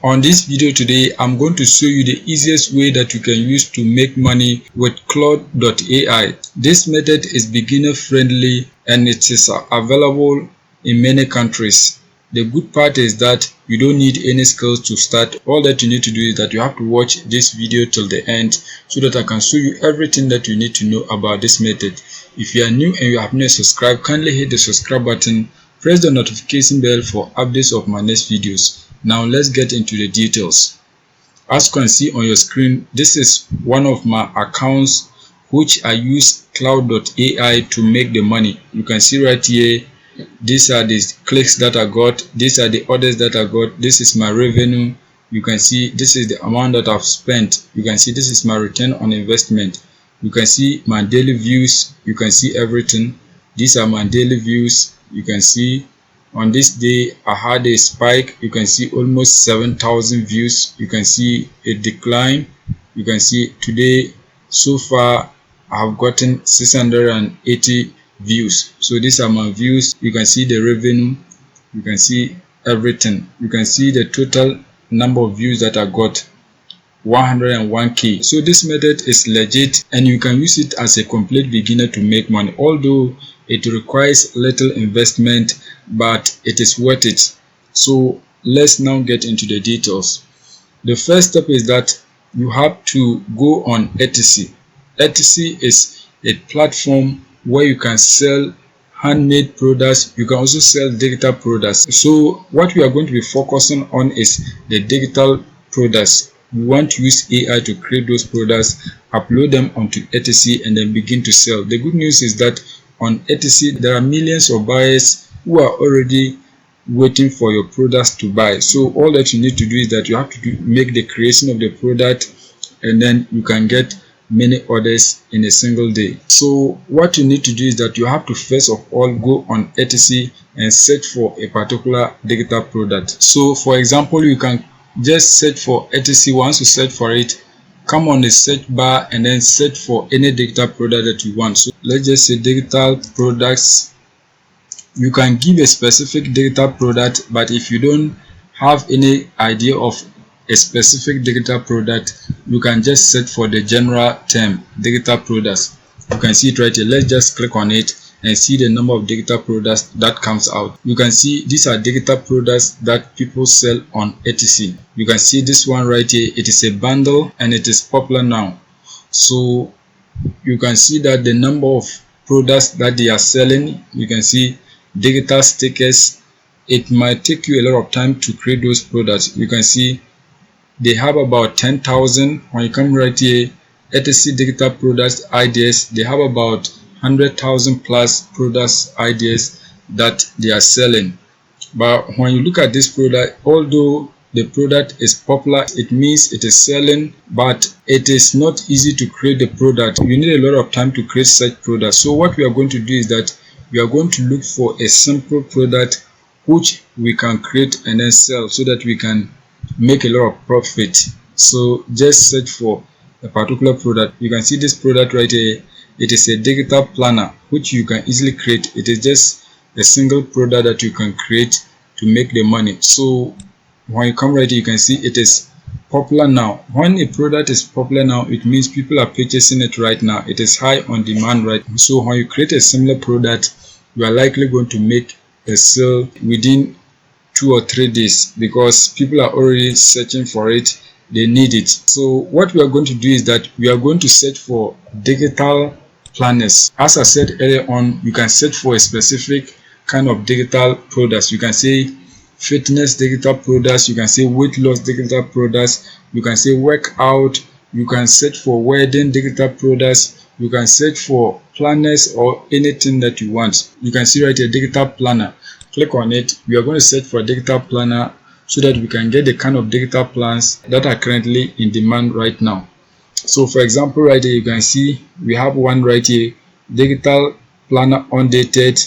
On this video today, I'm going to show you the easiest way that you can use to make money with Claude.ai. This method is beginner friendly and it is available in many countries. The good part is that you don't need any skills to start. All that you need to do is that you have to watch this video till the end so that I can show you everything that you need to know about this method. If you are new and you have not subscribed, kindly hit the subscribe button, press the notification bell for updates of my next videos. Now let's get into the details. As you can see on your screen, this is one of my accounts which I use Claude.ai to make the money. You can see right here, these are the clicks that I got, these are the orders that I got, this is my revenue. You can see this is the amount that I've spent. You can see this is my return on investment. You can see my daily views, you can see everything. These are my daily views. You can see on this day I had a spike. You can see almost 7,000 views. You can see a decline. You can see today so far I have gotten 680 views. So these are my views. You can see the revenue, you can see everything. You can see the total number of views that I got, 101k. So this method is legit and you can use it as a complete beginner to make money, although it requires little investment, but it is worth it. So let's now get into the details. The first step is that you have to go on Etsy. Etsy is a platform where you can sell handmade products. You can also sell digital products. So what we are going to be focusing on is the digital products. We want to use AI to create those products, upload them onto Etsy, and then begin to sell. The good news is that on Etsy there are millions of buyers who are already waiting for your products to buy. So all that you need to do is that you have to make the creation of the product, and then you can get many orders in a single day. So what you need to do is that you have to first of all go on Etsy and search for a particular digital product. So for example, you can just search for Etsy. Once you search for it, come on the search bar and then search for any digital product that you want. So let's just say digital products. You can give a specific digital product, but if you don't have any idea of a specific digital product, you can just search for the general term digital products. You can see it right here. Let's just click on it and see the number of digital products that comes out. You can see these are digital products that people sell on Etsy. You can see this one right here. It is a bundle and it is popular now. So you can see that the number of products that they are selling, you can see digital stickers. It might take you a lot of time to create those products. You can see they have about 10,000. When you come right here, Etsy digital products ideas, they have about 100,000 plus products ideas that they are selling. But when you look at this product, although the product is popular, it means it is selling, but it is not easy to create the product. You need a lot of time to create such products. So what we are going to do is that we are going to look for a simple product which we can create and then sell so that we can make a lot of profit. So just search for a particular product. You can see this product right here. It is a digital planner which you can easily create. It is just a single product that you can create to make the money. So when you come right here, you can see it is popular now. When a product is popular now, it means people are purchasing it right now. It is high on demand right now. So when you create a similar product, you are likely going to make a sale within 2 or 3 days because people are already searching for it. They need it. So what we are going to do is that we are going to search for digital planners. As I said earlier on, you can search for a specific kind of digital products. You can say fitness digital products, you can say weight loss digital products, you can say workout, you can search for wedding digital products, you can search for planners or anything that you want. You can see right here digital planner. Click on it. We are going to search for a digital planner so that we can get the kind of digital plans that are currently in demand right now. So for example, right here you can see we have one right here, digital planner undated.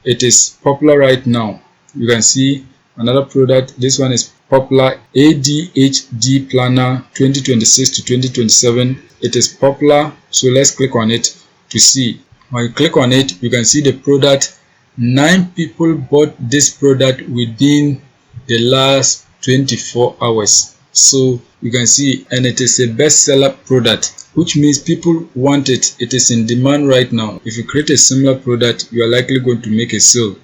It is popular right now. You can see another product. This one is popular, ADHD planner 2026 to 2027. It is popular, so let's click on it to see. When you click on it, you can see the product. 9 people bought this product within the last 24 hours. So you can see, and it is a bestseller product, which means people want it. It is in demand right now. If you create a similar product, you are likely going to make a sale.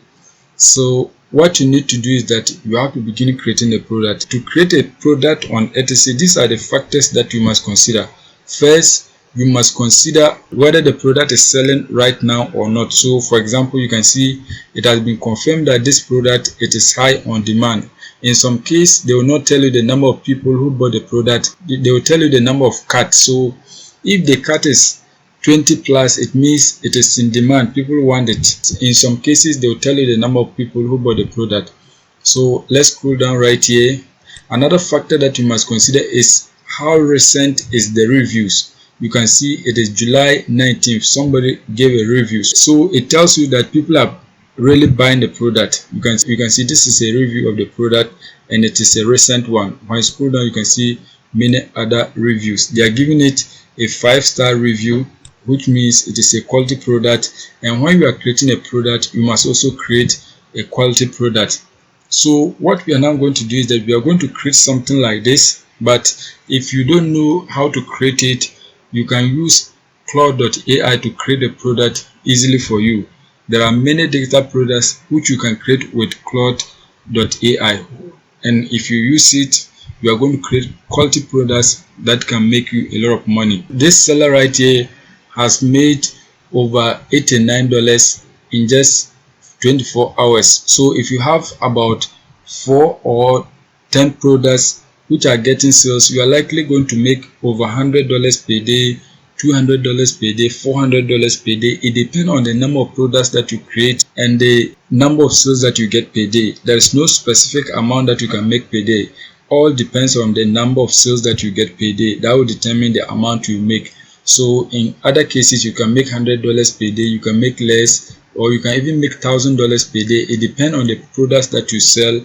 So what you need to do is that you have to begin creating a product. To create a product on etc, these are the factors that you must consider. First, you must consider whether the product is selling right now or not. So for example, you can see it has been confirmed that this product, it is high on demand. In some case, they will not tell you the number of people who bought the product. They will tell you the number of carts. So if the cart is 20 plus, it means it is in demand, people want it. In some cases, they will tell you the number of people who bought the product. So let's scroll down right here. Another factor that you must consider is how recent is the reviews. You can see it is July 19th, somebody gave a review, so it tells you that people are really buying the product. You can see this is a review of the product, and it is a recent one. When you scroll down, you can see many other reviews. They are giving it a 5-star review, which means it is a quality product. And when you are creating a product, you must also create a quality product. So what we are now going to do is that we are going to create something like this, but if you don't know how to create it, you can use Claude.ai to create a product easily for you. There are many digital products which you can create with Claude.ai, and if you use it, you are going to create quality products that can make you a lot of money. This seller right here has made over $89 in just 24 hours. So if you have about 4 or 10 products which are getting sales, you are likely going to make over $100 per day, $200 per day, $400 per day. It depends on the number of products that you create and the number of sales that you get per day. There is no specific amount that you can make per day. All depends on the number of sales that you get per day. That will determine the amount you make. So in other cases, you can make $100 per day, you can make less, or you can even make $1,000 per day. It depends on the products that you sell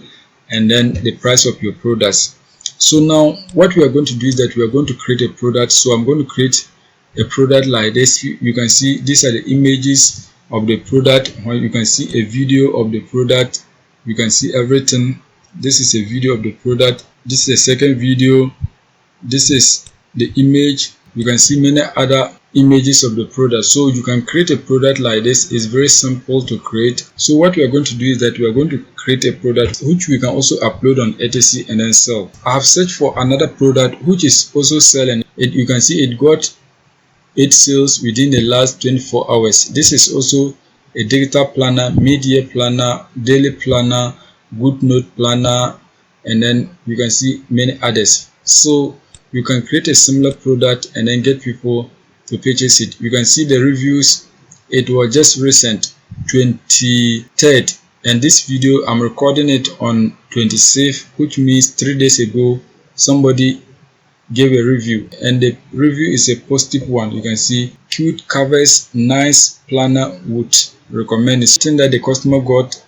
and then the price of your products. So now what we are going to do is that we are going to create a product. So I'm going to create a product like this. You can see these are the images of the product. You can see a video of the product. You can see everything. This is a video of the product. This is a second video. This is the image. You can see many other images of the product. So you can create a product like this. It's very simple to create. So what we are going to do is that we are going to create a product which we can also upload on etc and then sell. I have searched for another product which is also selling. You can see it got 8 sales within the last 24 hours. This is also a digital planner, media planner, daily planner, good note planner, and then you can see many others. So you can create a similar product and then get people to purchase it. You can see the reviews. It was just recent, 23rd, and this video I'm recording it on 26th, which means 3 days ago somebody gave a review, and the review is a positive one. You can see cute covers, nice planner, would recommend it. Something that the customer got,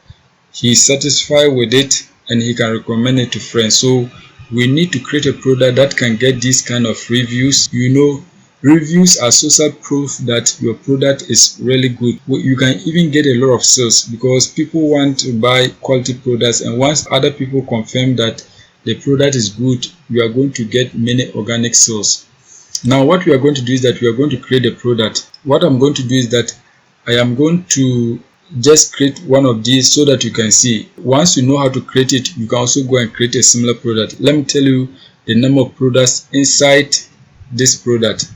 he is satisfied with it and he can recommend it to friends. So we need to create a product that can get these kind of reviews. You know, reviews are social proof that your product is really good. You can even get a lot of sales because people want to buy quality products, and once other people confirm that the product is good, you are going to get many organic sales. Now what we are going to do is that we are going to create a product. What I'm going to do is that I am going to just create one of these so that you can see. Once you know how to create it, you can also go and create a similar product. Let me tell you the number of products inside this product.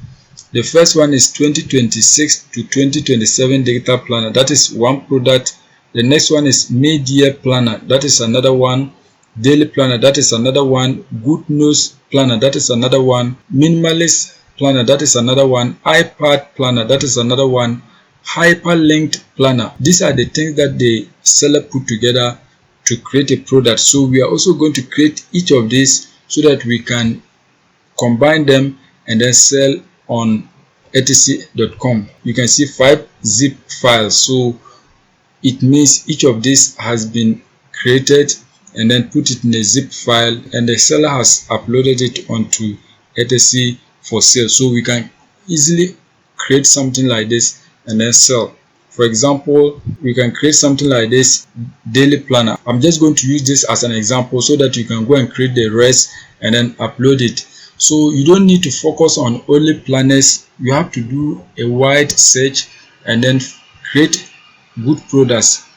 The first one is 2026 to 2027 digital planner. That is one product. The next one is media planner. That is another one. Daily planner, that is another one. Good news planner, that is another one. Minimalist planner, that is another one. iPad planner, that is another one. Hyperlinked planner. These are the things that the seller put together to create a product. So we are also going to create each of these so that we can combine them and then sell on etc.com. You can see 5 zip files. So it means each of these has been created and then put it in a zip file, and the seller has uploaded it onto etc for sale. So we can easily create something like this and then sell. For example, we can create something like this daily planner. I'm just going to use this as an example so that you can go and create the rest and then upload it. So you don't need to focus on only planners. You have to do a wide search and then create good products.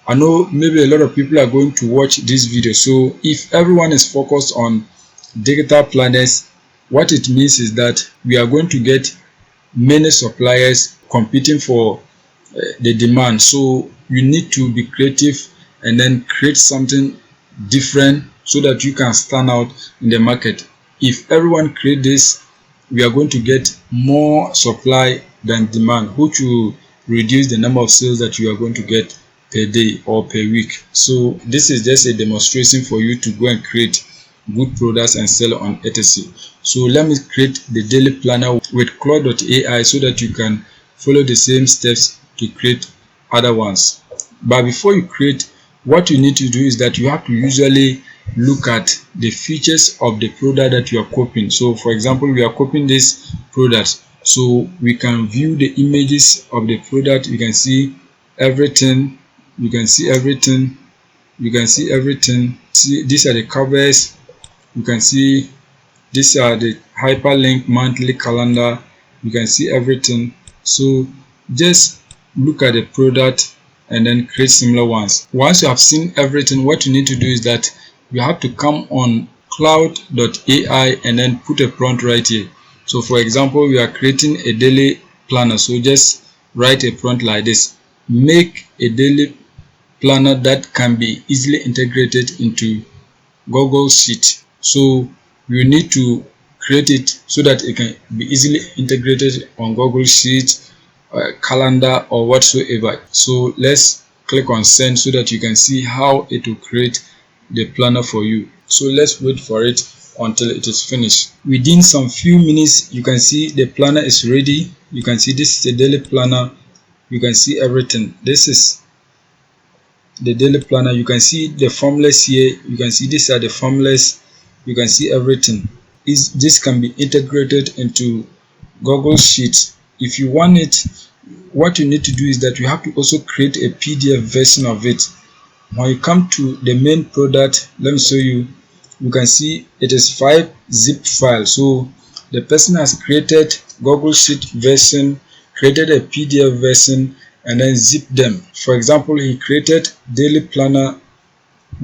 I know maybe a lot of people are going to watch this video, so if everyone is focused on digital planners, what it means is that we are going to get many suppliers competing for the demand. So you need to be creative and then create something different so that you can stand out in the market. If everyone create this, we are going to get more supply than demand, which will reduce the number of sales that you are going to get per day or per week. So this is just a demonstration for you to go and create good products and sell on etc. So let me create the daily planner with Claude.ai so that you can follow the same steps to create other ones. But before you create, what you need to do is that you have to usually look at the features of the product that you are copying. So for example, we are copying this product, so we can view the images of the product. You can see everything, you can see everything, you can see everything. See, these are the covers. You can see these are the hyperlink monthly calendar. You can see everything. So just look at the product and then create similar ones. Once you have seen everything, what you need to do is that you have to come on Claude.ai and then put a prompt right here. So for example, we are creating a daily planner, so just write a prompt like this: make a daily planner that can be easily integrated into Google Sheet. So you need to create it so that it can be easily integrated on Google Sheet, calendar or whatsoever. So let's click on send so that you can see how it will create the planner for you. So let's wait for it until it is finished. Within some few minutes, you can see the planner is ready. You can see this is a daily planner. You can see everything. This is the daily planner. You can see the formulas here. You can see these are the formulas. You can see everything. This can be integrated into Google Sheets. If you want it, what you need to do is that you have to also create a PDF version of it. When you come to the main product, let me show you. You can see it is 5 zip files. So the person has created Google Sheet version, created a PDF version, and then zip them. For example, he created daily planner,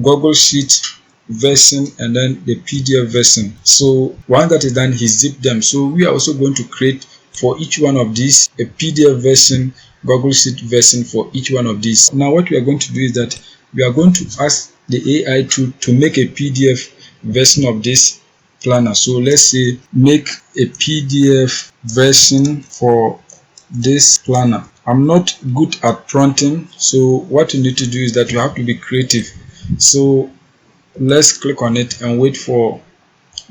Google Sheet version, and then the PDF version. So once that is done, he zipped them. So we are also going to create for each one of these a PDF version, Google Sheet version for each one of these. Now what we are going to do is that we are going to ask the AI to make a PDF version of this planner. So let's say make a PDF version for this planner. I'm not good at prompting, so what you need to do is that you have to be creative. So let's click on it and wait for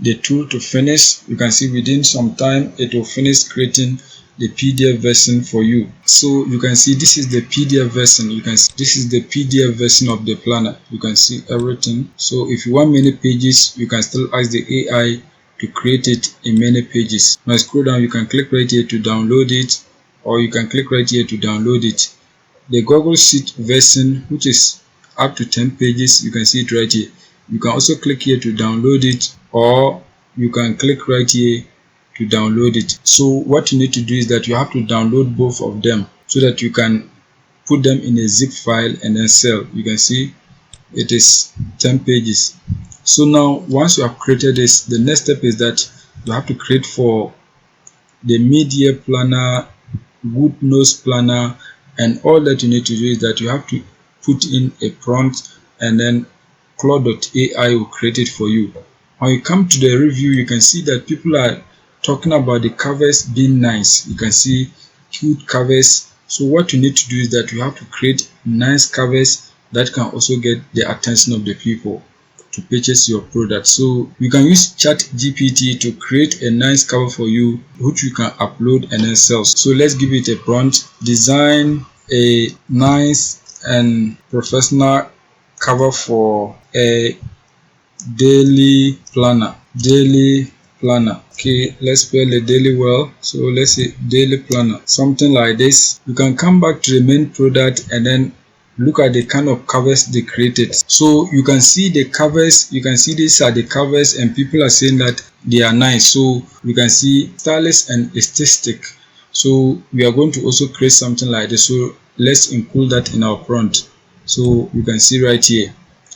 the tool to finish. You can see within some time it will finish creating the PDF version for you. So you can see this is the PDF version. You can see this is the PDF version of the planner. You can see everything. So if you want many pages, you can still ask the AI to create it in many pages. Now scroll down, you can click right here to download it, or you can click right here to download it. The Google Sheet version, which is up to 10 pages, you can see it right here. You can also click here to download it, or you can click right here to download it. So what you need to do is that you have to download both of them so that you can put them in a zip file and then sell. You can see it is 10 pages. So now once you have created this, the next step is that you have to create for the mid-year planner, good nose planner, and all that you need to do is that you have to put in a prompt and then Claude.ai will create it for you. When you come to the review, you can see that people are talking about the covers being nice. You can see cute covers. So what you need to do is that you have to create nice covers that can also get the attention of the people to purchase your product. So you can use ChatGPT to create a nice cover for you, which you can upload and then sell. So let's give it a prompt: design a nice and professional cover for a daily planner. Daily planner. Okay, let's spell the daily well. So let's say daily planner, something like this. You can come back to the main product and then look at the kind of covers they created. So you can see the covers, you can see these are the covers and people are saying that they are nice. So you can see stylish and aesthetic. So we are going to also create something like this. So let's include that in our prompt. So you can see right here,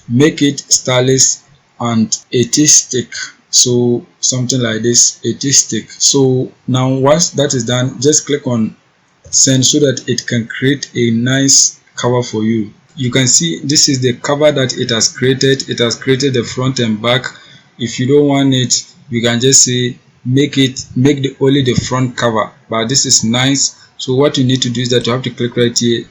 make it stylish and artistic. So something like this, artistic. So now once that is done, just click on send so that it can create a nice cover for you. You can see this is the cover that it has created. It has created the front and back. If you don't want it, you can just say make the only the front cover, but this is nice. So what you need to do is that you have to click right here,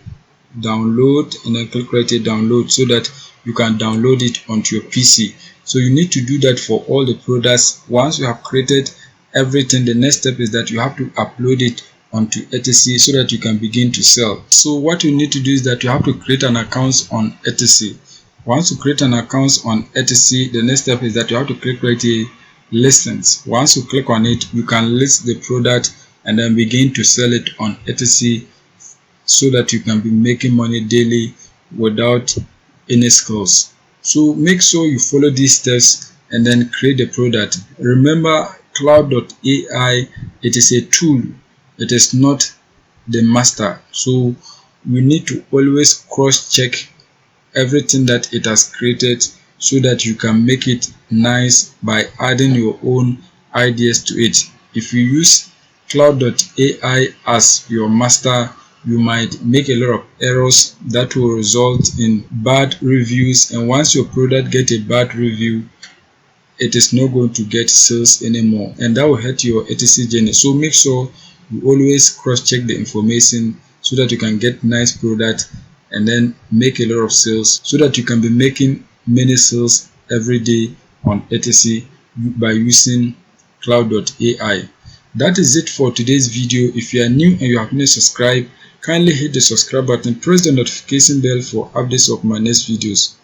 download, and then click right here, download, so that you can download it onto your PC. So you need to do that for all the products. Once you have created everything, the next step is that you have to upload it onto Etsy so that you can begin to sell. So what you need to do is that you have to create an account on Etsy. Once you create an account on Etsy, the next step is that you have to click right here, listings. Once you click on it, you can list the product and then begin to sell it on Etsy so that you can be making money daily without any skills. So make sure you follow these steps and then create the product. Remember, Claude.ai, it is a tool, it is not the master. So you need to always cross check everything that it has created so that you can make it nice by adding your own ideas to it. If you use Claude.ai as your master, you might make a lot of errors that will result in bad reviews, and once your product gets a bad review, it is not going to get sales anymore, and that will hurt your Etsy journey. So make sure you always cross check the information so that you can get nice product and then make a lot of sales, so that you can be making many sales every day on Etsy by using Claude.ai. That is it for today's video. If you are new and you have not subscribed, kindly hit the subscribe button, press the notification bell for updates of my next videos.